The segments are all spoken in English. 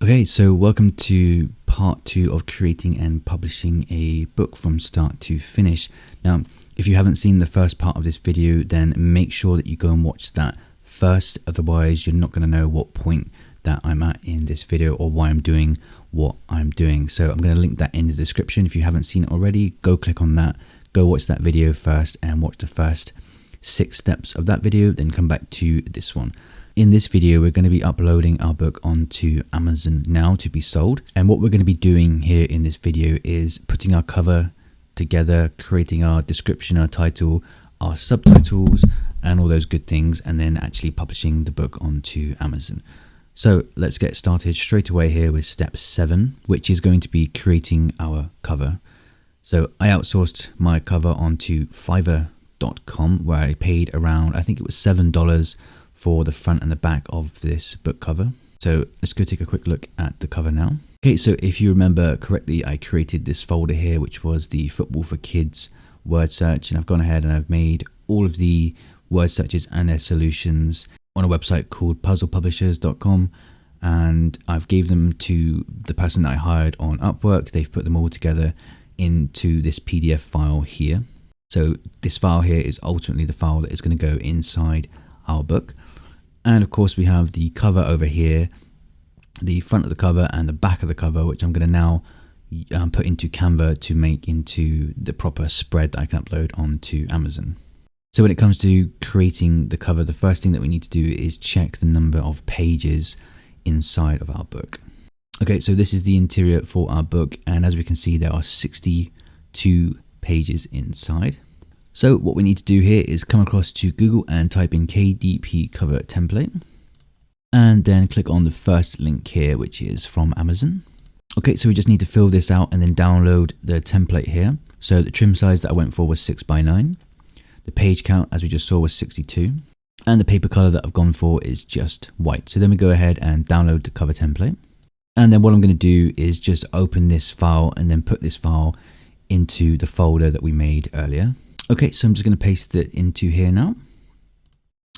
Okay, so welcome to part 2 of creating and publishing a book from start to finish. Now, if you haven't seen the first part of this video, then make sure that you go and watch that first. Otherwise, you're not going to know what point that I'm at in this video or why I'm doing what I'm doing. So I'm going to link that in the description. If you haven't seen it already, go click on that, go watch that video first and watch the first 6 steps of that video, then come back to this one. In this video, we're going to be uploading our book onto Amazon now to be sold. And what we're going to be doing here in this video is putting our cover together, creating our description, our title, our subtitles, and all those good things, and then actually publishing the book onto Amazon. So let's get started straight away here with step 7, which is going to be creating our cover. So I outsourced my cover onto Fiverr.com, where I paid around, I think it was $7 for the front and the back of this book cover. So let's go take a quick look at the cover now. Okay, so if you remember correctly, I created this folder here, which was the Football for Kids word search, and I've gone ahead and I've made all of the word searches and their solutions on a website called puzzlepublishers.com, and I've gave them to the person that I hired on Upwork. They've put them all together into this PDF file here. So this file here is ultimately the file that is going to go inside our book. And of course we have the cover over here, the front of the cover and the back of the cover, which I'm going to now put into Canva to make into the proper spread that I can upload onto Amazon. So when it comes to creating the cover, the first thing that we need to do is check the number of pages inside of our book. Okay, so this is the interior for our book, and as we can see, there are 62 pages inside. So what we need to do here is come across to Google and type in KDP cover template, and then click on the first link here, which is from Amazon. Okay, so we just need to fill this out and then download the template here. So the trim size that I went for was 6:9. The page count, as we just saw, was 62. And the paper color that I've gone for is just white. So then we go ahead and download the cover template. And then what I'm going to do is just open this file and then put this file into the folder that we made earlier. Okay, so I'm just going to paste it into here now.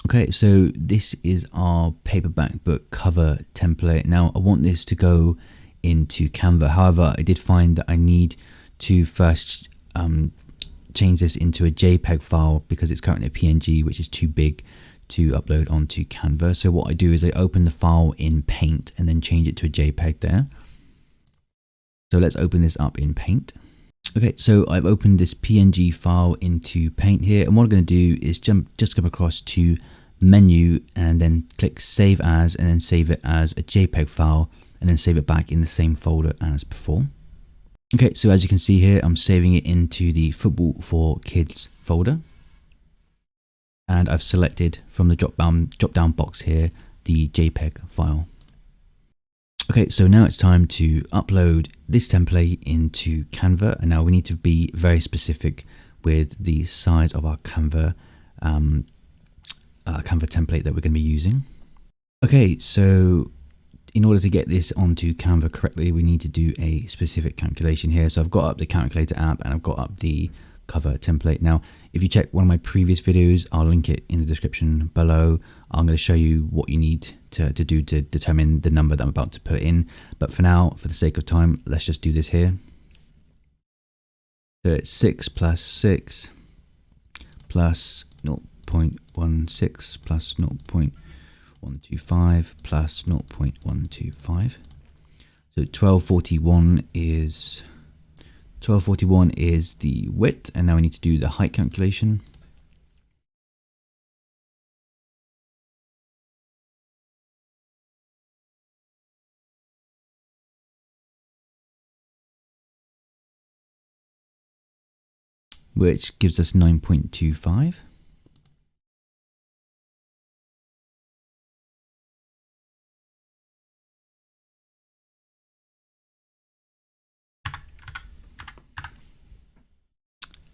Okay, so this is our paperback book cover template. Now I want this to go into Canva. However, I did find that I need to first change this into a JPEG file because it's currently a PNG, which is too big to upload onto Canva. So what I do is I open the file in Paint and then change it to a JPEG there. So let's open this up in Paint. Okay, so I've opened this PNG file into Paint here, and what I'm going to do is just come across to Menu and then click Save As, and then save it as a JPEG file, and then save it back in the same folder as before. Okay, so as you can see here, I'm saving it into the Football for Kids folder, and I've selected from the drop down box here the JPEG file. Okay, so now it's time to upload this template into Canva, and now we need to be very specific with the size of our Canva template that we're going to be using. Okay, so in order to get this onto Canva correctly, we need to do a specific calculation here. So I've got up the calculator app and I've got up the cover template. Now, if you check one of my previous videos, I'll link it in the description below. I'm going to show you what you need to do to determine the number that I'm about to put in. But for now, for the sake of time, let's just do this here. So it's 6 plus 6 plus 0.16 plus 0.125 plus 0.125. So 1241 is the width, and now we need to do the height calculation. Which gives us 9.25.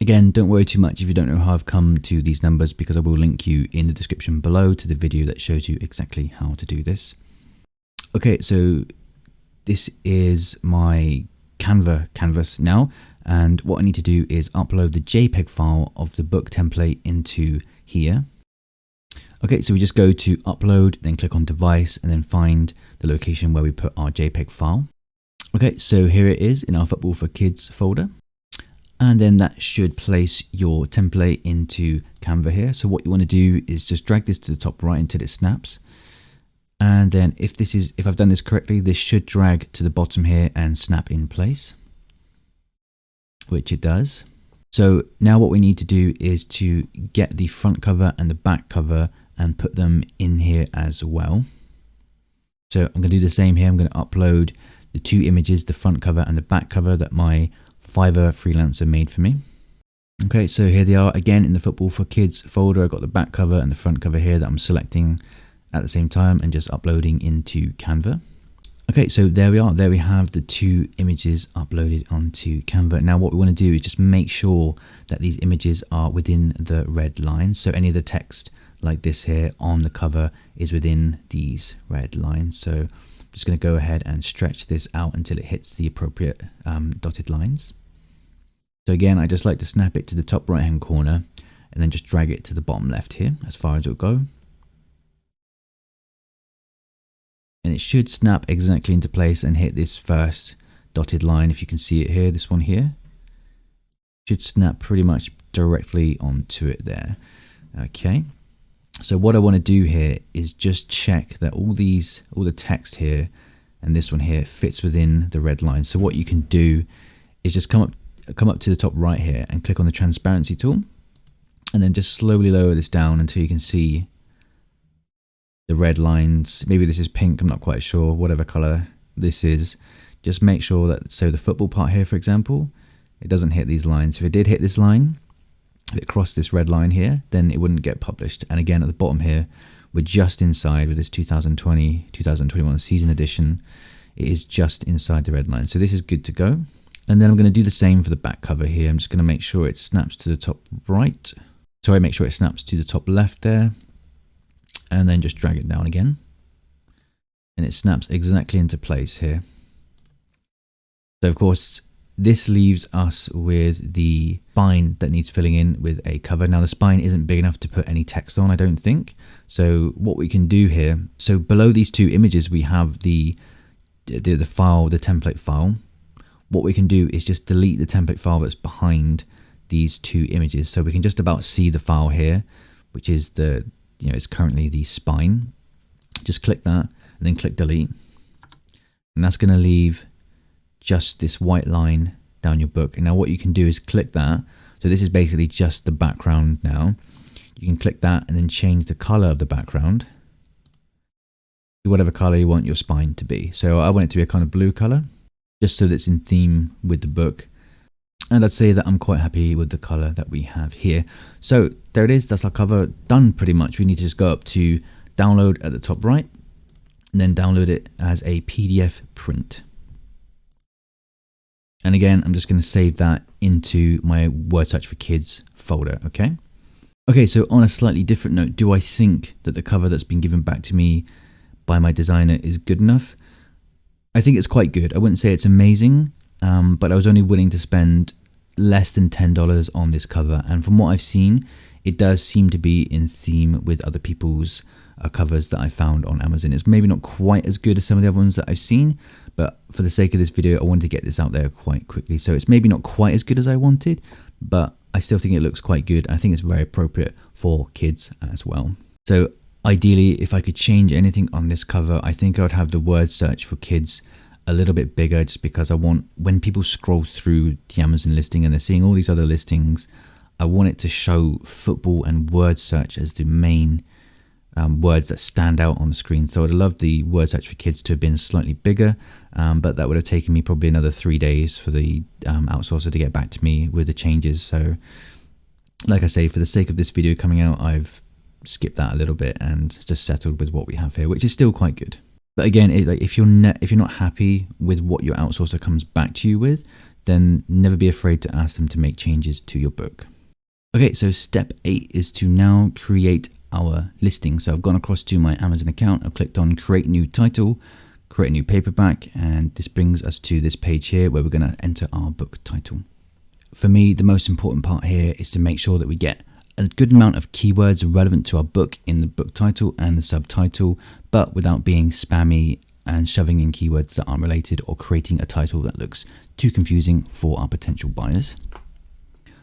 Again, don't worry too much if you don't know how I've come to these numbers, because I will link you in the description below to the video that shows you exactly how to do this. Okay, so this is my canvas now, and what I need to do is upload the JPEG file of the book template into here. Okay, so we just go to upload, then click on device, and then find the location where we put our JPEG file. Okay, so here it is in our Football for Kids folder. And then that should place your template into Canva here. So what you want to do is just drag this to the top right until it snaps. And then if I've done this correctly, this should drag to the bottom here and snap in place, which it does. So now what we need to do is to get the front cover and the back cover and put them in here as well. So I'm going to do the same here. I'm going to upload the two images, the front cover and the back cover that my Fiverr freelancer made for me. Okay, so here they are again in the Football for Kids folder. I've got the back cover and the front cover here that I'm selecting at the same time and just uploading into Canva. Okay, so there we are. There we have the two images uploaded onto Canva. Now what we want to do is just make sure that these images are within the red lines. So any of the text like this here on the cover is within these red lines. So I'm just going to go ahead and stretch this out until it hits the appropriate dotted lines. So again, I just like to snap it to the top right hand corner and then just drag it to the bottom left here as far as it'll go. And it should snap exactly into place and hit this first dotted line. If you can see it here, this one here should snap pretty much directly onto it there. Okay. So what I want to do here is just check that all the text here and this one here fits within the red line. So what you can do is just come up to the top right here and click on the transparency tool and then just slowly lower this down until you can see the red lines. Maybe this is pink, I'm not quite sure, whatever color this is. Just make sure that, so the football part here, for example, it doesn't hit these lines. If it did hit this line, if it crossed this red line here, then it wouldn't get published. And again, at the bottom here, we're just inside with this 2020-2021 season edition. It is just inside the red line. So this is good to go. And then I'm going to do the same for the back cover here. I'm just going to make sure it snaps to the top right. Sorry, make sure it snaps to the top left there. And then just drag it down again. And it snaps exactly into place here. So of course, this leaves us with the spine that needs filling in with a cover. Now the spine isn't big enough to put any text on, I don't think. So what we can do here, so below these two images, we have the file, the template file. What we can do is just delete the template file that's behind these two images. So we can just about see the file here, which is it's currently the spine. Just click that and then click delete. And that's going to leave just this white line down your book. And now what you can do is click that. So this is basically just the background now. You can click that and then change the color of the background to whatever color you want your spine to be. So I want it to be a kind of blue color, just so that it's in theme with the book. And I'd say that I'm quite happy with the color that we have here. So there it is. That's our cover done pretty much. We need to just go up to download at the top right and then download it as a PDF print. And again, I'm just going to save that into my Word Search for Kids folder. Okay. Okay. So on a slightly different note, do I think that the cover that's been given back to me by my designer is good enough? I think it's quite good. I wouldn't say it's amazing, but I was only willing to spend less than $10 on this cover. And from what I've seen, it does seem to be in theme with other people's covers that I found on Amazon. It's maybe not quite as good as some of the other ones that I've seen, but for the sake of this video, I wanted to get this out there quite quickly. So it's maybe not quite as good as I wanted, but I still think it looks quite good. I think it's very appropriate for kids as well. So ideally, if I could change anything on this cover, I think I would have the word search for kids a little bit bigger, just because I want, when people scroll through the Amazon listing and they're seeing all these other listings, I want it to show football and word search as the main words that stand out on the screen. So I'd love the word search for kids to have been slightly bigger, but that would have taken me probably another 3 days for the outsourcer to get back to me with the changes. So like I say, for the sake of this video coming out, I've skipped that a little bit and just settled with what we have here, which is still quite good. But again, if you're not happy with what your outsourcer comes back to you with, then never be afraid to ask them to make changes to your book. Okay, so step 8 is to now create our listing. So I've gone across to my Amazon account. I've clicked on create new title, create a new paperback, and this brings us to this page here where we're going to enter our book title. For me, the most important part here is to make sure that we get a good amount of keywords relevant to our book in the book title and the subtitle, but without being spammy and shoving in keywords that aren't related or creating a title that looks too confusing for our potential buyers.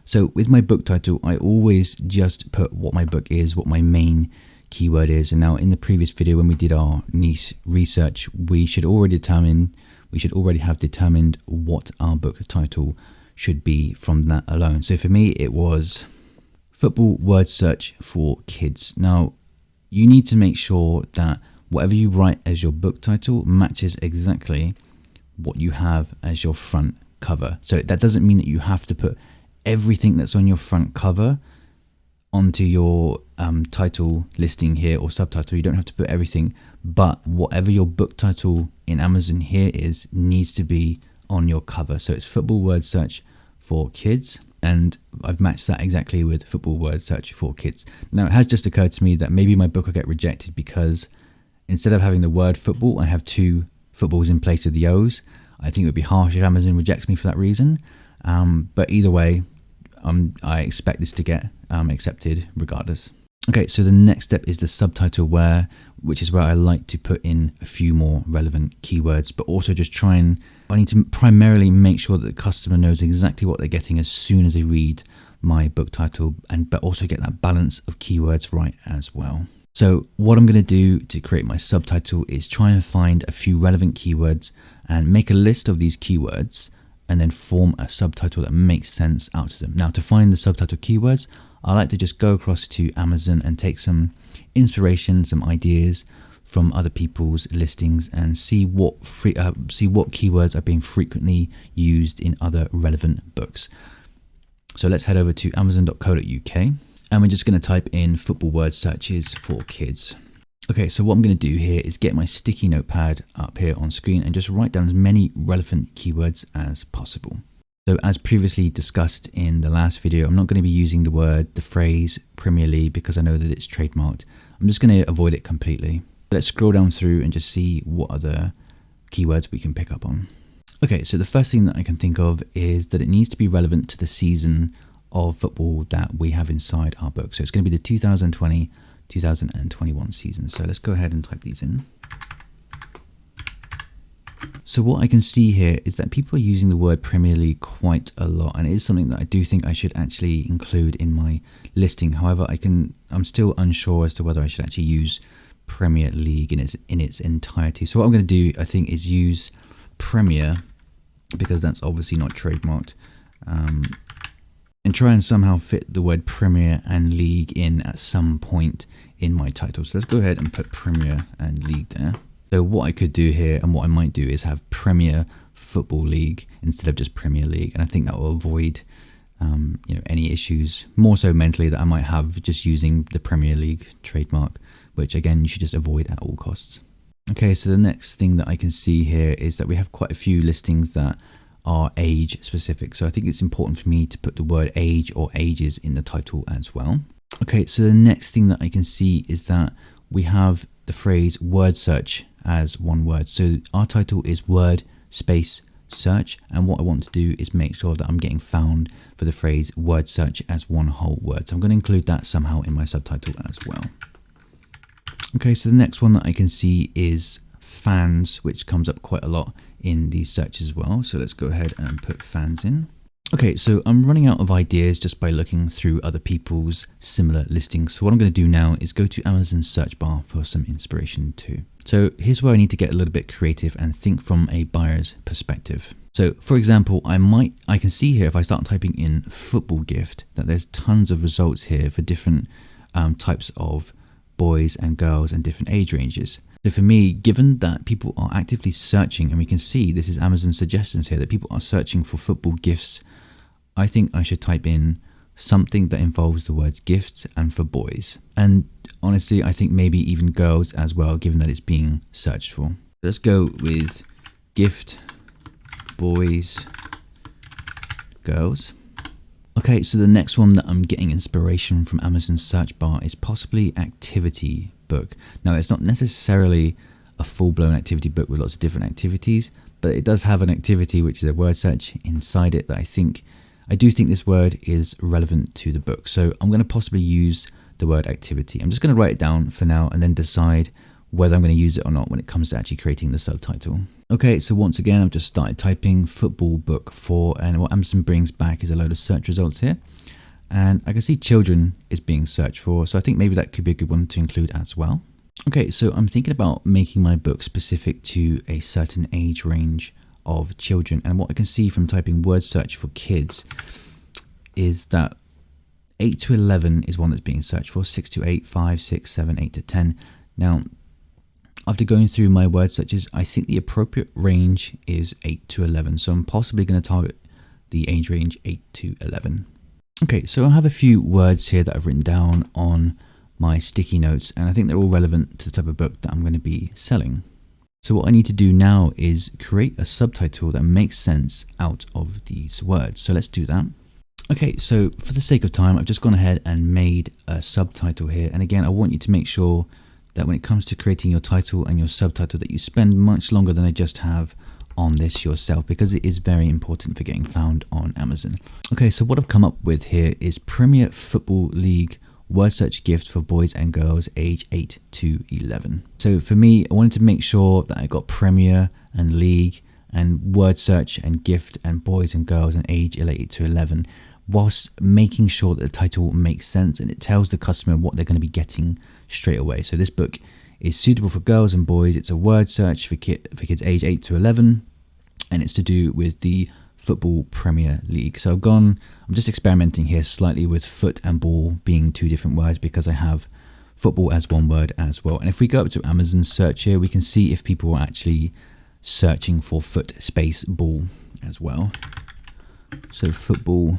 So with my book title, I always just put what my book is, what my main keyword is. And now in the previous video, when we did our niche research, we should already have determined what our book title should be from that alone. So for me, it was football word search for kids. Now, you need to make sure that whatever you write as your book title matches exactly what you have as your front cover. So that doesn't mean that you have to put everything that's on your front cover onto your title listing here or subtitle. You don't have to put everything, but whatever your book title in Amazon here is needs to be on your cover. So it's football word search for kids, and I've matched that exactly with football word search for kids. Now it has just occurred to me that maybe my book will get rejected because instead of having the word football, I have two footballs in place of the O's. I think it would be harsh if Amazon rejects me for that reason. But either way, I expect this to get accepted regardless. Okay, so the next step is the subtitle which is where I like to put in a few more relevant keywords, but also just I need to primarily make sure that the customer knows exactly what they're getting as soon as they read my book title, but also get that balance of keywords right as well. So what I'm going to do to create my subtitle is try and find a few relevant keywords and make a list of these keywords and then form a subtitle that makes sense out of them. Now, to find the subtitle keywords, I like to just go across to Amazon and take some inspiration, some ideas from other people's listings and see what keywords are being frequently used in other relevant books. So let's head over to amazon.co.uk and we're just going to type in football word searches for kids. Okay, so what I'm going to do here is get my sticky notepad up here on screen and just write down as many relevant keywords as possible. So as previously discussed in the last video, I'm not going to be using the phrase Premier League because I know that it's trademarked. I'm just going to avoid it completely. Let's scroll down through and just see what other keywords we can pick up on. Okay, so the first thing that I can think of is that it needs to be relevant to the season of football that we have inside our book. So it's going to be the 2020-2021 season. So let's go ahead and type these in. So what I can see here is that people are using the word Premier League quite a lot, and it is something that I do think I should actually include in my listing. However, I'm still unsure as to whether I should actually use Premier League in its entirety. So what I'm going to do, I think, is use Premier, because that's obviously not trademarked, and try and somehow fit the word Premier and League in at some point in my title. So let's go ahead and put Premier and League there. So what I could do here and what I might do is have Premier Football League instead of just Premier League, and I think that will avoid any issues, more so mentally, that I might have just using the Premier League trademark, which again you should just avoid at all costs. Okay, so the next thing that I can see here is that we have quite a few listings that are age specific, so I think it's important for me to put the word age or ages in the title as well. Okay, so the next thing that I can see is that we have the phrase word search as one word. So our title is word space search, and what I want to do is make sure that I'm getting found for the phrase word search as one whole word. So I'm going to include that somehow in my subtitle as well. Okay, so the next one that I can see is fans, which comes up quite a lot in these searches as well. So let's go ahead and put fans in. Okay, so I'm running out of ideas just by looking through other people's similar listings. So what I'm going to do now is go to Amazon's search bar for some inspiration too. So here's where I need to get a little bit creative and think from a buyer's perspective. So for example, I can see here if I start typing in football gift that there's tons of results here for different types of boys and girls and different age ranges. So for me, given that people are actively searching, and we can see this is Amazon suggestions here, that people are searching for football gifts, I think I should type in something that involves the words gifts and for boys. And honestly, I think maybe even girls as well, given that it's being searched for. Let's go with gift, boys, girls. Okay, so the next one that I'm getting inspiration from Amazon's search bar is possibly activity book. Now, it's not necessarily a full-blown activity book with lots of different activities, but it does have an activity which is a word search inside it that I think I do think this word is relevant to the book. So I'm going to possibly use the word activity. I'm just going to write it down for now and then decide whether I'm going to use it or not when it comes to actually creating the subtitle. Okay, so once again, I've just started typing football book 4, and what Amazon brings back is a load of search results here. And I can see children is being searched for, so I think maybe that could be a good one to include as well. Okay, so I'm thinking about making my book specific to a certain age range of children, and what I can see from typing word search for kids is that 8 to 11 is one that's being searched for, 6 to 8, 5, 6, 7, 8 to 10. Now, after going through my word searches, I think the appropriate range is 8 to 11, so I'm possibly going to target the age range 8 to 11. Okay, so I have a few words here that I've written down on my sticky notes, and I think they're all relevant to the type of book that I'm going to be selling. So what I need to do now is create a subtitle that makes sense out of these words. So let's do that. Okay, so for the sake of time, I've just gone ahead and made a subtitle here. And again, I want you to make sure that when it comes to creating your title and your subtitle, that you spend much longer than I just have on this yourself, because it is very important for getting found on Amazon. Okay, so what I've come up with here is Premier Football League word search gift for boys and girls age 8 to 11. So for me, I wanted to make sure that I got Premier and League and word search and gift and boys and girls and age 8 to 11, whilst making sure that the title makes sense and it tells the customer what they're going to be getting straight away. So this book is suitable for girls and boys. It's a word search for kids age 8 to 11, and it's to do with the Football Premier League. So I'm just experimenting here slightly with foot and ball being two different words, because I have football as one word as well. And if we go up to Amazon search here, we can see if people are actually searching for foot space ball as well. So football.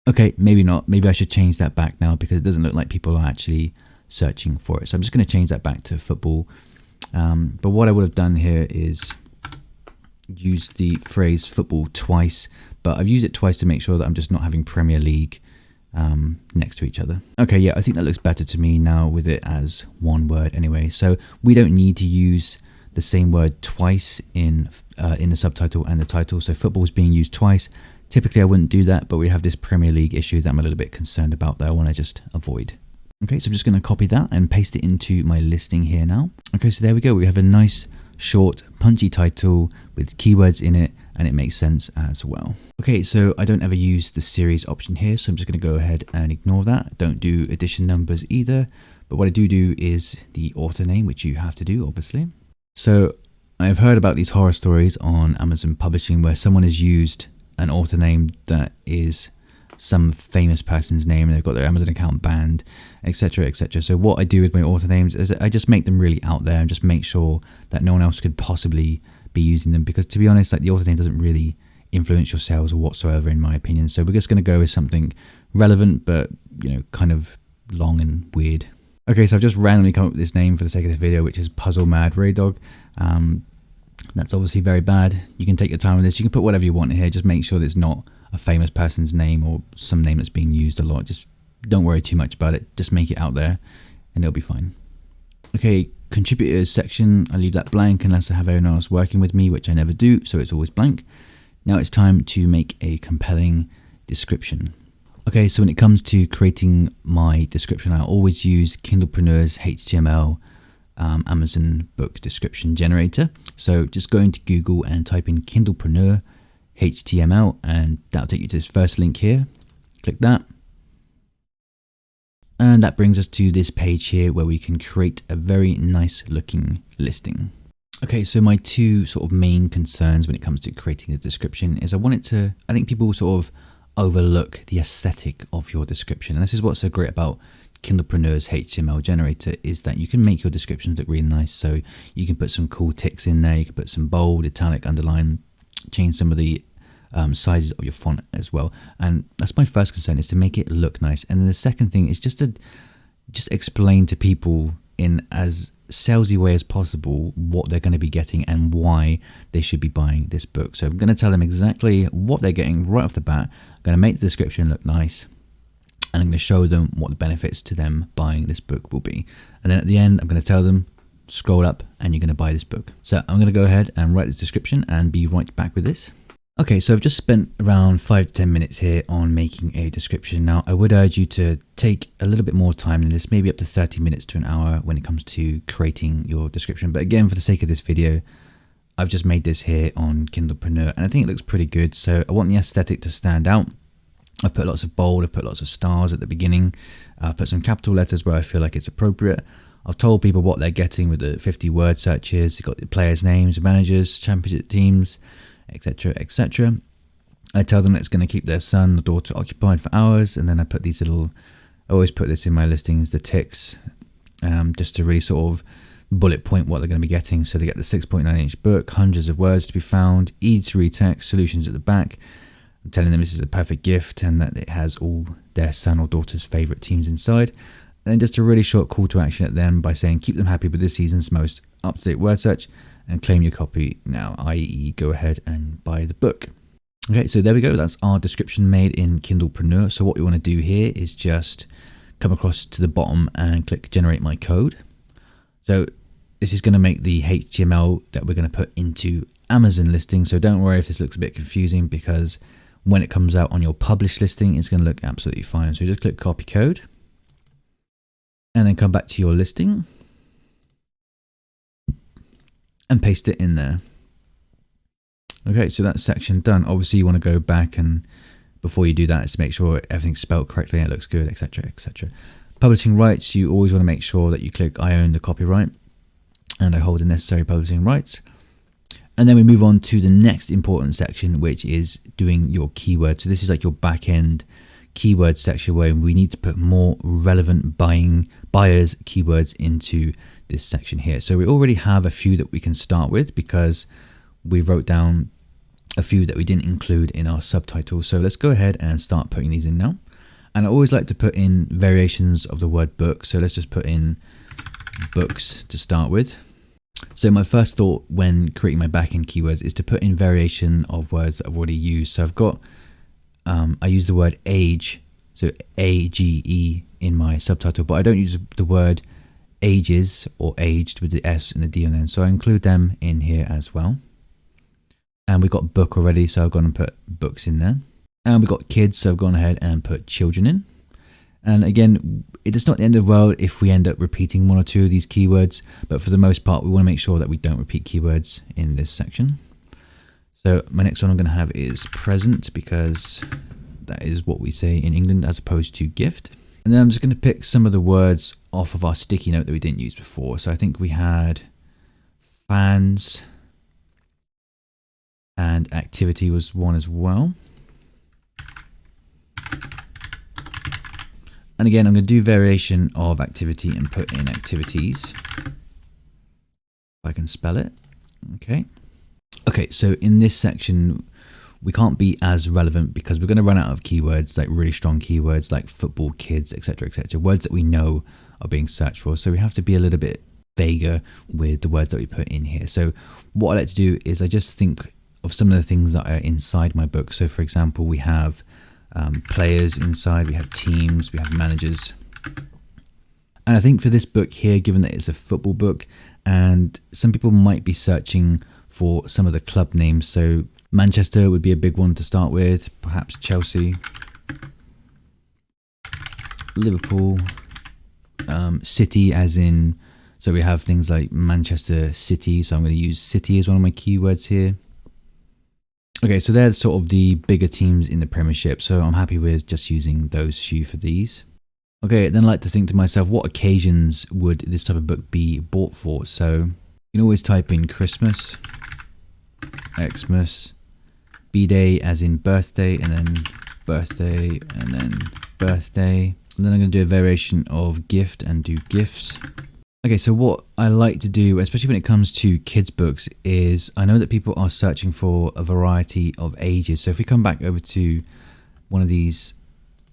Okay, maybe not. Maybe I should change that back now, because it doesn't look like people are actually searching for it. So I'm just going to change that back to football. But what I would have done here is use the phrase football twice, but I've used it twice to make sure that I'm just not having Premier League next to each other. Okay, yeah, I think that looks better to me now with it as one word anyway. So we don't need to use the same word twice in the subtitle and the title. So football is being used twice. Typically I wouldn't do that, but we have this Premier League issue that I'm a little bit concerned about that I want to just avoid. Okay, so I'm just going to copy that and paste it into my listing here now. Okay, so there we go. We have a nice, short, punchy title with keywords in it, and it makes sense as well. Okay, so I don't ever use the series option here, so I'm just going to go ahead and ignore that. Don't do edition numbers either, but what I do is the author name, which you have to do, obviously. So I've heard about these horror stories on Amazon Publishing where someone has used an author name that is some famous person's name and they've got their Amazon account banned, etc, etc. So what I do with my author names is I just make them really out there and just make sure that no one else could possibly be using them, because to be honest, like, the author name doesn't really influence your sales or whatsoever, in my opinion. So we're just going to go with something relevant but, you know, kind of long and weird. Okay, so I've just randomly come up with this name for the sake of this video, which is Puzzle Mad Ray Dog. That's obviously very bad. You can take your time with this. You can put whatever you want in here. Just make sure that it's not a famous person's name or some name that's being used a lot. Just don't worry too much about it. Just make it out there and it'll be fine. Okay, contributors section, I leave that blank unless I have anyone else working with me, which I never do, so it's always blank. Now it's time to make a compelling description. Okay, so when it comes to creating my description, I always use Kindlepreneur's HTML Amazon book description generator. So just go into Google and type in Kindlepreneur HTML, and that'll take you to this first link here. Click that. And that brings us to this page here where we can create a very nice looking listing. Okay, so my two sort of main concerns when it comes to creating a description is I think people sort of overlook the aesthetic of your description. And this is what's so great about Kindlepreneur's HTML generator, is that you can make your descriptions look really nice. So you can put some cool ticks in there. You can put some bold, italic, underline, change some of the sizes of your font as well. And that's my first concern, is to make it look nice. And then the second thing is just to explain to people in as salesy way as possible what they're going to be getting and why they should be buying this book. So I'm going to tell them exactly what they're getting right off the bat. I'm going to make the description look nice, and I'm going to show them what the benefits to them buying this book will be. And then at the end, I'm going to tell them scroll up and you're going to buy this book. So I'm going to go ahead and write this description and be right back with this. Okay, so I've just spent around 5 to 10 minutes here on making a description. Now, I would urge you to take a little bit more time than this, maybe up to 30 minutes to an hour when it comes to creating your description. But again, for the sake of this video, I've just made this here on Kindlepreneur, and I think it looks pretty good. So I want the aesthetic to stand out. I've put lots of bold, I've put lots of stars at the beginning. I've put some capital letters where I feel like it's appropriate. I've told people what they're getting with the 50 word searches. You've got the players' names, managers, championship teams, etc, etc. I tell them that it's going to keep their son or daughter occupied for hours, and then I put these little, I always put this in my listings, the ticks, just to really sort of bullet point what they're going to be getting. So they get the 6.9-inch book, hundreds of words to be found, easy to read text, solutions at the back. I'm telling them this is a perfect gift and that it has all their son or daughter's favorite teams inside. And then just a really short call to action at them by saying keep them happy with this season's most up-to-date word search and claim your copy now, i.e. go ahead and buy the book. Okay, so there we go. That's our description made in Kindlepreneur. So what we want to do here is just come across to the bottom and click generate my code. So this is going to make the HTML that we're going to put into Amazon listing. So don't worry if this looks a bit confusing, because when it comes out on your published listing, it's going to look absolutely fine. So just click copy code and then come back to your listing and paste it in there. Okay, so that's section done. Obviously you want to go back, and before you do that, is to make sure everything's spelled correctly and it looks good, etc, etc. Publishing rights, you always want to make sure that you click I own the copyright and I hold the necessary publishing rights. And then we move on to the next important section, which is doing your keywords. So this is like your back end keyword section where we need to put more relevant buyers keywords into this section here. So we already have a few that we can start with because we wrote down a few that we didn't include in our subtitle. So let's go ahead and start putting these in now. And I always like to put in variations of the word book. So let's just put in books to start with. So my first thought when creating my backend keywords is to put in variation of words that I've already used. So I've got, I use the word age, so AGE in my subtitle, but I don't use the word ages or aged with the S and the D on them. So I include them in here as well. And we've got book already, so I've gone and put books in there. And we've got kids, so I've gone ahead and put children in. And again, it's not the end of the world if we end up repeating one or two of these keywords, but for the most part, we want to make sure that we don't repeat keywords in this section. So my next one I'm going to have is present, because that is what we say in England as opposed to gift. And then I'm just going to pick some of the words off of our sticky note that we didn't use before. So I think we had fans and activity was one as well. And again, I'm going to do variation of activity and put in activities. If I can spell it. Okay. Okay, so in this section, we can't be as relevant because we're going to run out of keywords, like really strong keywords like football, kids, etc, etc. Words that we know are being searched for. So we have to be a little bit vaguer with the words that we put in here. So what I like to do is I just think of some of the things that are inside my book. So for example, we have players inside, we have teams, we have managers. And I think for this book here, given that it's a football book, and some people might be searching for some of the club names. So Manchester would be a big one to start with, perhaps Chelsea, Liverpool, City as in, so we have things like Manchester City. So I'm going to use City as one of my keywords here. Okay, so they're sort of the bigger teams in the Premiership, so I'm happy with just using those few for these. Okay, then I like to think to myself, what occasions would this type of book be bought for? So you can always type in Christmas, Xmas, B-Day as in birthday, and then birthday, and then birthday. And then I'm going to do a variation of gift and do gifts. Okay, so what I like to do, especially when it comes to kids books, is I know that people are searching for a variety of ages. So if we come back over to one of these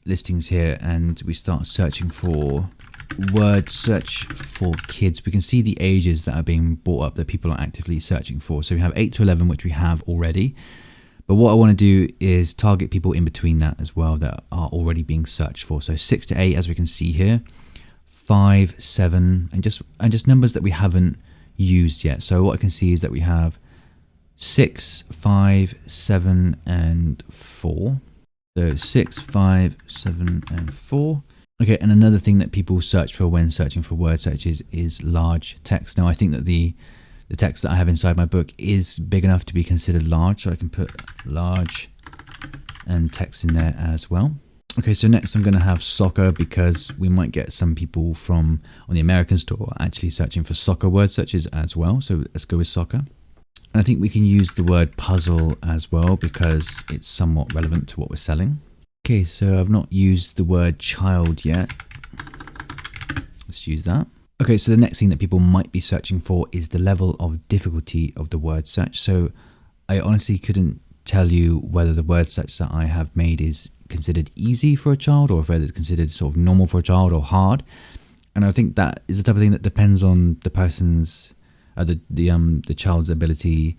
listings here and we start searching for word search for kids, we can see the ages that are being brought up that people are actively searching for. So we have 8 to 11, which we have already. But what I want to do is target people in between that as well that are already being searched for. So 6 to 8, as we can see here. 5, 7, and just numbers that we haven't used yet. So what I can see is that we have 6, 5, 7, and 4. So 6, 5, 7, and 4. Okay, and another thing that people search for when searching for word searches is large text. Now, I think that the text that I have inside my book is big enough to be considered large, so I can put large and text in there as well. Okay, so next I'm going to have soccer, because we might get some people from on the American store actually searching for soccer word searches as well. So let's go with soccer. And I think we can use the word puzzle as well, because it's somewhat relevant to what we're selling. Okay, so I've not used the word child yet. Let's use that. Okay, so the next thing that people might be searching for is the level of difficulty of the word search. So I honestly couldn't tell you whether the word search that I have made is considered easy for a child, or whether it's considered sort of normal for a child or hard. And I think that is the type of thing that depends on the person's the child's ability.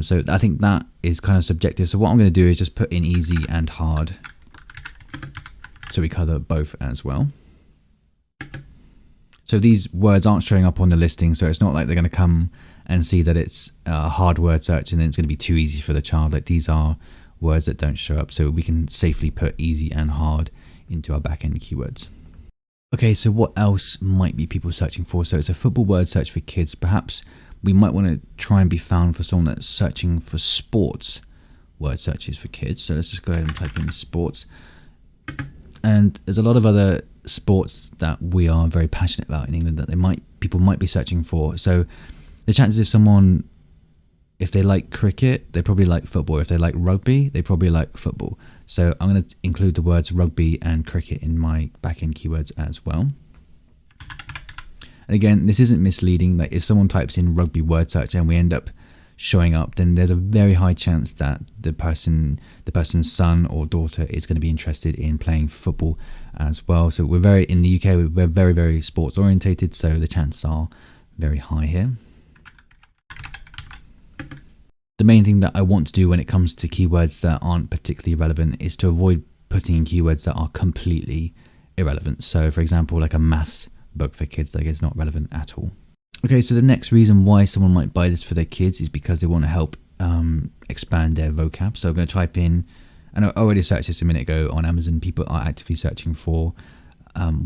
So I think that is kind of subjective. So what I'm going to do is just put in easy and hard, so we cover both as well. So these words aren't showing up on the listing, so it's not like they're going to come and see that it's a hard word search and then it's going to be too easy for the child. Like, these are words that don't show up, so we can safely put easy and hard into our backend keywords. Okay, so what else might be people searching for? So it's a football word search for kids. Perhaps we might want to try and be found for someone that's searching for sports word searches for kids. So let's just go ahead and type in sports. And there's a lot of other sports that we are very passionate about in England that people might be searching for. So the chances if they like cricket, they probably like football. If they like rugby, they probably like football. So I'm going to include the words rugby and cricket in my backend keywords as well. And again, this isn't misleading. Like, if someone types in rugby word search and we end up showing up, then there's a very high chance that the person's son or daughter is going to be interested in playing football as well. So in the UK, we're very, very sports orientated. So the chances are very high here. The main thing that I want to do when it comes to keywords that aren't particularly relevant is to avoid putting in keywords that are completely irrelevant. So for example, like a maths book for kids, like, it's not relevant at all. Okay, so the next reason why someone might buy this for their kids is because they want to help expand their vocab. So I'm going to type in, and I already searched this a minute ago on Amazon. People are actively searching for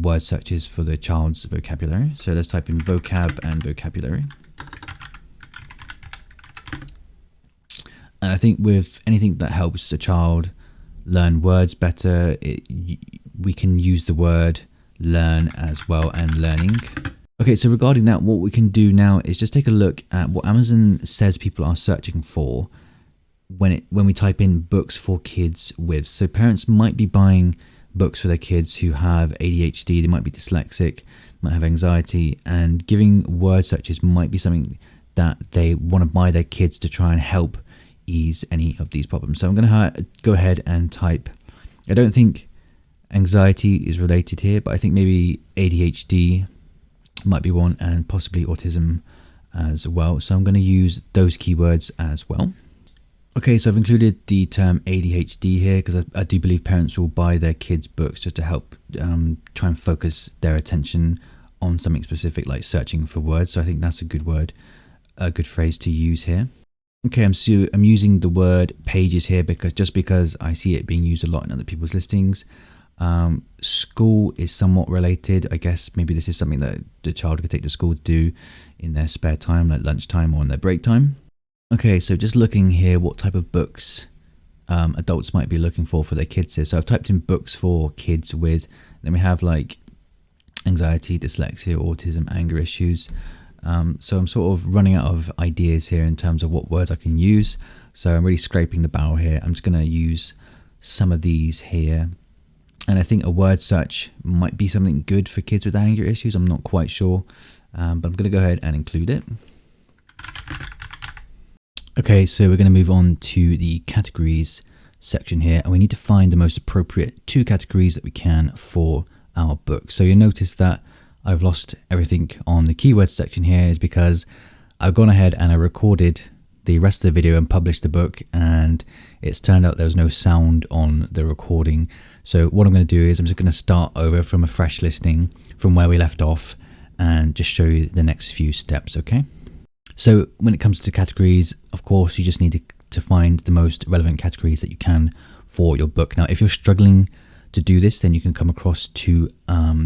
word searches for their child's vocabulary. So let's type in vocab and vocabulary. And I think with anything that helps a child learn words better, we can use the word learn as well, and learning. Okay, so regarding that, what we can do now is just take a look at what Amazon says people are searching for when we type in books for kids with. So parents might be buying books for their kids who have ADHD, they might be dyslexic, might have anxiety, and giving word searches might be something that they want to buy their kids to try and help ease any of these problems. So I'm going to go ahead and type, I don't think anxiety is related here, but I think maybe ADHD might be one, and possibly autism as well. So I'm going to use those keywords as well. Okay, so I've included the term ADHD here because I do believe parents will buy their kids books just to help try and focus their attention on something specific, like searching for words. So I think that's a good word, a good phrase to use here. Okay, I'm using the word pages here because I see it being used a lot in other people's listings. School is somewhat related. I guess maybe this is something that the child could take to school to do in their spare time, like lunchtime or in their break time. Okay, so just looking here, what type of books adults might be looking for their kids here. So I've typed in books for kids with, then we have like anxiety, dyslexia, autism, anger issues. So I'm sort of running out of ideas here in terms of what words I can use. So I'm really scraping the barrel here. I'm just going to use some of these here. And I think a word search might be something good for kids with anger issues. I'm not quite sure, but I'm going to go ahead and include it. Okay, so we're going to move on to the categories section here, and we need to find the most appropriate 2 categories that we can for our book. So you'll notice that I've lost everything on the keywords section here is because I've gone ahead and I recorded the rest of the video and publish the book, and it's turned out there was no sound on the recording. So what I'm going to do is I'm just going to start over from a fresh listening from where we left off and just show you the next few steps, okay? So when it comes to categories, of course, you just need to find the most relevant categories that you can for your book. Now, if you're struggling to do this, then you can come across to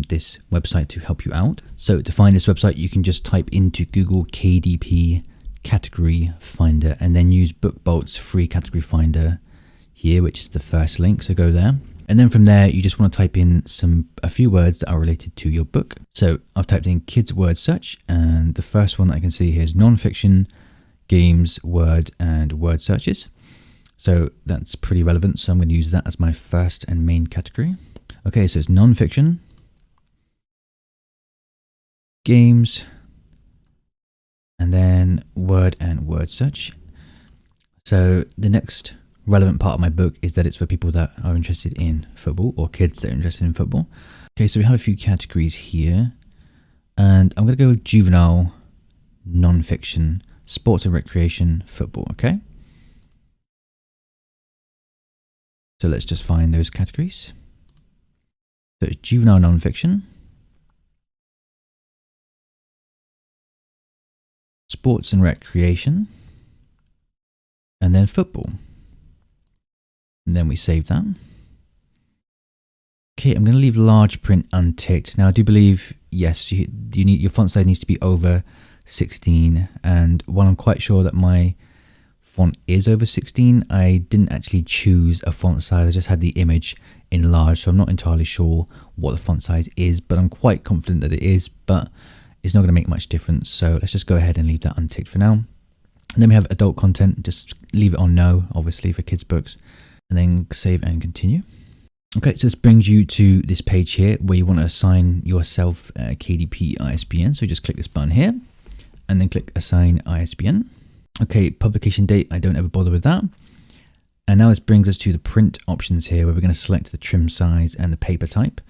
this website to help you out. So to find this website, you can just type into Google KDP category finder and then use BookBolt's free category finder here, which is the first link. So go there. And then from there, you just want to type in a few words that are related to your book. So I've typed in kids word search, and the first one that I can see here is non-fiction, games, word, and word searches. So that's pretty relevant. So I'm going to use that as my first and main category. Okay, so it's non-fiction, games, and then word and word search. So the next relevant part of my book is that it's for people that are interested in football, or kids that are interested in football. Okay, so we have a few categories here, and I'm going to go with juvenile, non-fiction, sports and recreation, football, okay? So let's just find those categories. So it's juvenile non-fiction, sports and recreation, and then football. And then we save that. Okay, I'm going to leave large print unticked. Now I do believe, yes, you need, your font size needs to be over 16. And while I'm quite sure that my font is over 16, I didn't actually choose a font size. I just had the image enlarged, so I'm not entirely sure what the font size is, but I'm quite confident that it is, but it's not going to make much difference. So let's just go ahead and leave that unticked for now. And then we have adult content, just leave it on no, obviously for kids books, and then save and continue. Okay, so this brings you to this page here where you want to assign yourself a KDP ISBN. So just click this button here and then click assign ISBN. Okay, publication date, I don't ever bother with that. And now this brings us to the print options here where we're going to select the trim size and the paper type.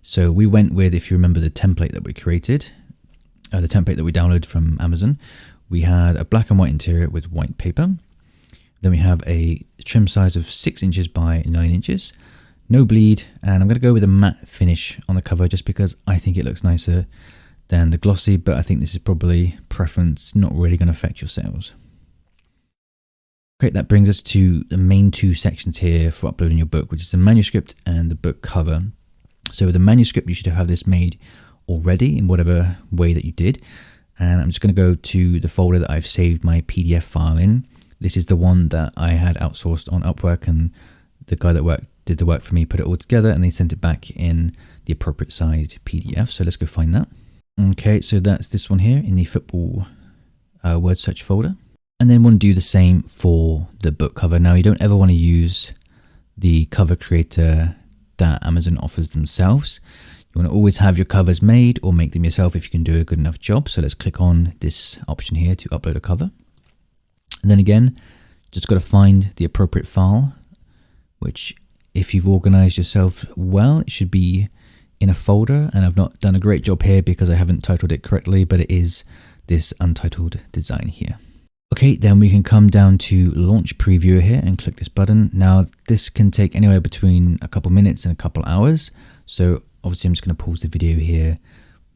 So we went with, if you remember the template that we created, the template that we downloaded from Amazon, we had a black and white interior with white paper. Then we have a trim size of 6 inches by 9 inches, no bleed, and I'm going to go with a matte finish on the cover just because I think it looks nicer than the glossy, but I think this is probably preference, not really going to affect your sales. Okay, that brings us to the main two sections here for uploading your book, which is the manuscript and the book cover. So with the manuscript, you should have this made already in whatever way that you did. And I'm just going to go to the folder that I've saved my PDF file in. This is the one that I had outsourced on Upwork, and the guy that did the work for me put it all together and they sent it back in the appropriate sized PDF. So let's go find that. Okay, so that's this one here in the football word search folder. And then want to do the same for the book cover. Now you don't ever want to use the cover creator that Amazon offers themselves. You want to always have your covers made or make them yourself if you can do a good enough job. So let's click on this option here to upload a cover. And then again, just got to find the appropriate file, which if you've organized yourself well, it should be in a folder. And I've not done a great job here because I haven't titled it correctly, but it is this untitled design here. Okay, then we can come down to launch previewer here and click this button. Now this can take anywhere between a couple minutes and a couple hours. So obviously I'm just going to pause the video here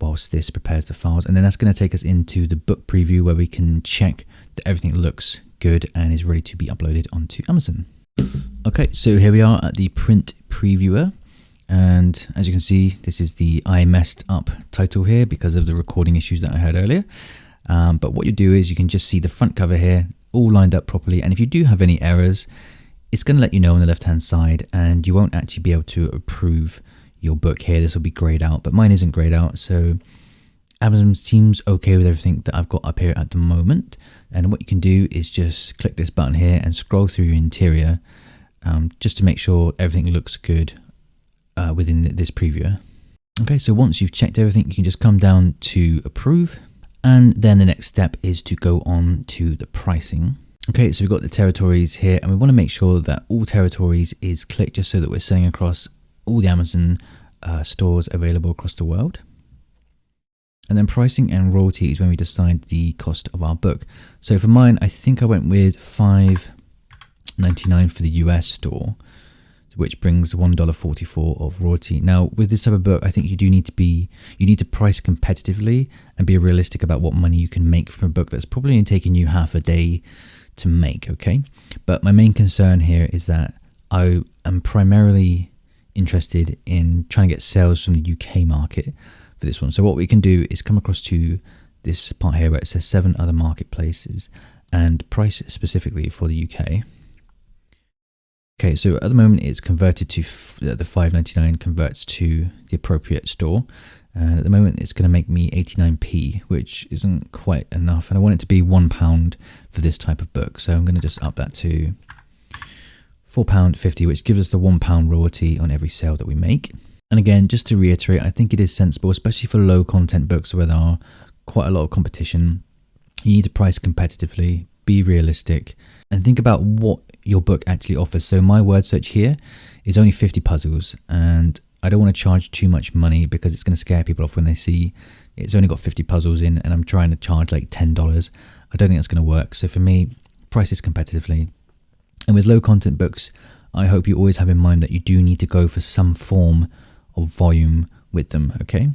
whilst this prepares the files. And then that's going to take us into the book preview where we can check that everything looks good and is ready to be uploaded onto Amazon. Okay, so here we are at the print previewer. And as you can see, this is the I messed up title here because of the recording issues that I had earlier. But what you do is you can just see the front cover here all lined up properly. And if you do have any errors, it's going to let you know on the left hand side and you won't actually be able to approve your book here. This will be grayed out, but mine isn't grayed out. So Amazon seems okay with everything that I've got up here at the moment. And what you can do is just click this button here and scroll through your interior just to make sure everything looks good within this previewer. Okay, so once you've checked everything, you can just come down to approve. And then the next step is to go on to the pricing. Okay, so we've got the territories here and we want to make sure that all territories is clicked just so that we're selling across all the Amazon stores available across the world. And then pricing and royalty is when we decide the cost of our book. So for mine, I think I went with $5.99 for the US store, which brings $1.44 of royalty. Now, with this type of book, I think you need to price competitively and be realistic about what money you can make from a book that's probably only taking you half a day to make, okay? But my main concern here is that I am primarily interested in trying to get sales from the UK market for this one. So what we can do is come across to this part here where it says 7 other marketplaces and price specifically for the UK. Okay, so at the moment it's converted to the $5.99 converts to the appropriate store, and at the moment it's going to make me 89p, which isn't quite enough, and I want it to be £1 for this type of book, so I'm going to just up that to £4.50, which gives us the £1 royalty on every sale that we make. And again, just to reiterate, I think it is sensible, especially for low content books where there are quite a lot of competition. You need to price competitively, be realistic, and think about what your book actually offers. So my word search here is only 50 puzzles, and I don't want to charge too much money because it's going to scare people off when they see it's only got 50 puzzles in and I'm trying to charge like $10. I don't think that's going to work. So for me, price this competitively. And with low content books, I hope you always have in mind that you do need to go for some form of volume with them, okay?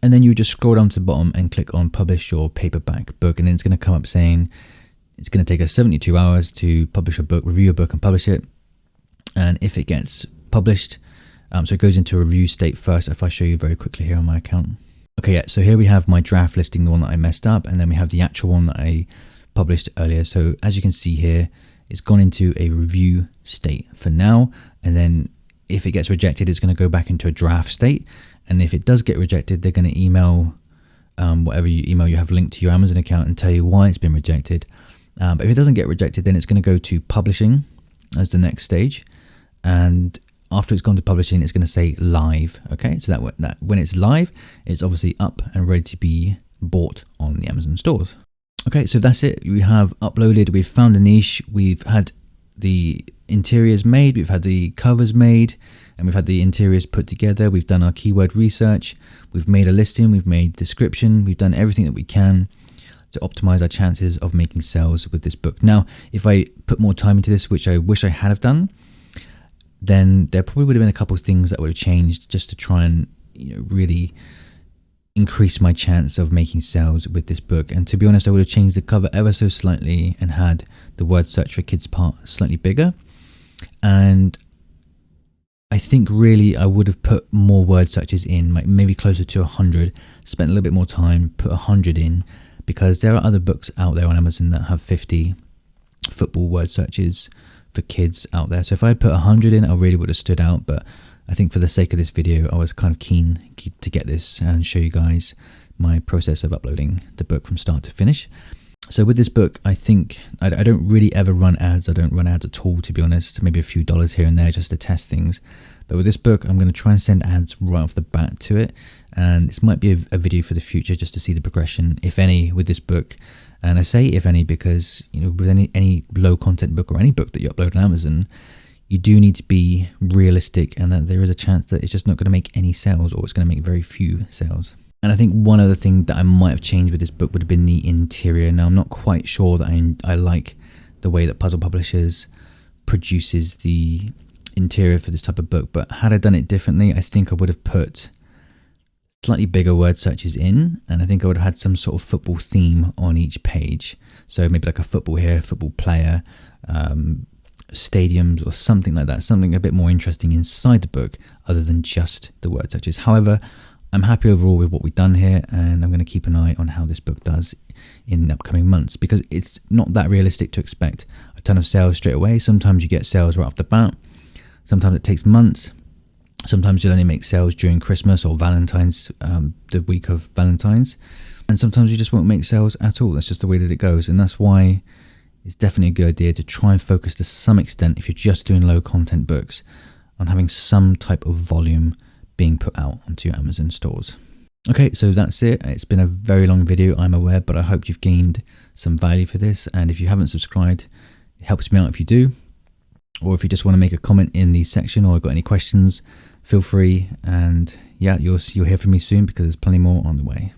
And then you just scroll down to the bottom and click on publish your paperback book, and then it's going to come up saying it's going to take us 72 hours to publish a book, review a book and publish it. And if it gets published, so it goes into a review state first, if I show you very quickly here on my account. Okay, yeah, so here we have my draft listing, the one that I messed up, and then we have the actual one that I published earlier. So as you can see here, it's gone into a review state for now, and then if it gets rejected, it's going to go back into a draft state. And if it does get rejected, they're going to email whatever email you have linked to your Amazon account and tell you why it's been rejected. But if it doesn't get rejected, then it's going to go to publishing as the next stage. And after it's gone to publishing, it's going to say live. Okay, so that when it's live, it's obviously up and ready to be bought on the Amazon stores. Okay, so that's it. We have uploaded, we've found a niche, we've had the interiors made, we've had the covers made, and we've had the interiors put together. We've done our keyword research, we've made a listing, we've made description, we've done everything that we can to optimize our chances of making sales with this book. Now, if I put more time into this, which I wish I had have done, then there probably would have been a couple of things that would have changed just to try and really increase my chance of making sales with this book. And to be honest, I would have changed the cover ever so slightly and had the word search for kids part slightly bigger. And I think really I would have put more word searches in, like maybe closer to 100, spent a little bit more time, put 100 in, because there are other books out there on Amazon that have 50 football word searches for kids out there. So if I had put 100 in, I really would have stood out. But I think for the sake of this video, I was kind of keen to get this and show you guys my process of uploading the book from start to finish. So with this book, I think I don't really ever run ads. I don't run ads at all, to be honest, maybe a few dollars here and there just to test things. But with this book, I'm going to try and send ads right off the bat to it. And this might be a video for the future just to see the progression, if any, with this book. And I say if any because, with any low content book or any book that you upload on Amazon, you do need to be realistic, and that there is a chance that it's just not going to make any sales, or it's going to make very few sales. And I think one other thing that I might have changed with this book would have been the interior. Now, I'm not quite sure that I like the way that Puzzle Publishers produces the interior for this type of book, but had I done it differently, I think I would have put slightly bigger word searches in, and I think I would have had some sort of football theme on each page. So maybe like a football here, football player, stadiums or something like that, something a bit more interesting inside the book other than just the word searches. However, I'm happy overall with what we've done here, and I'm going to keep an eye on how this book does in the upcoming months, because it's not that realistic to expect a ton of sales straight away. Sometimes you get sales right off the bat, sometimes it takes months, sometimes you'll only make sales during Christmas or Valentine's, the week of Valentine's, and sometimes you just won't make sales at all. That's just the way that it goes, and that's why it's definitely a good idea to try and focus to some extent, if you're just doing low content books, on having some type of volume being put out onto your Amazon stores. Okay, so that's it. It's been a very long video, I'm aware, but I hope you've gained some value for this. And if you haven't subscribed, it helps me out if you do. Or if you just want to make a comment in the section or got any questions, feel free. And yeah, you'll hear from me soon, because there's plenty more on the way.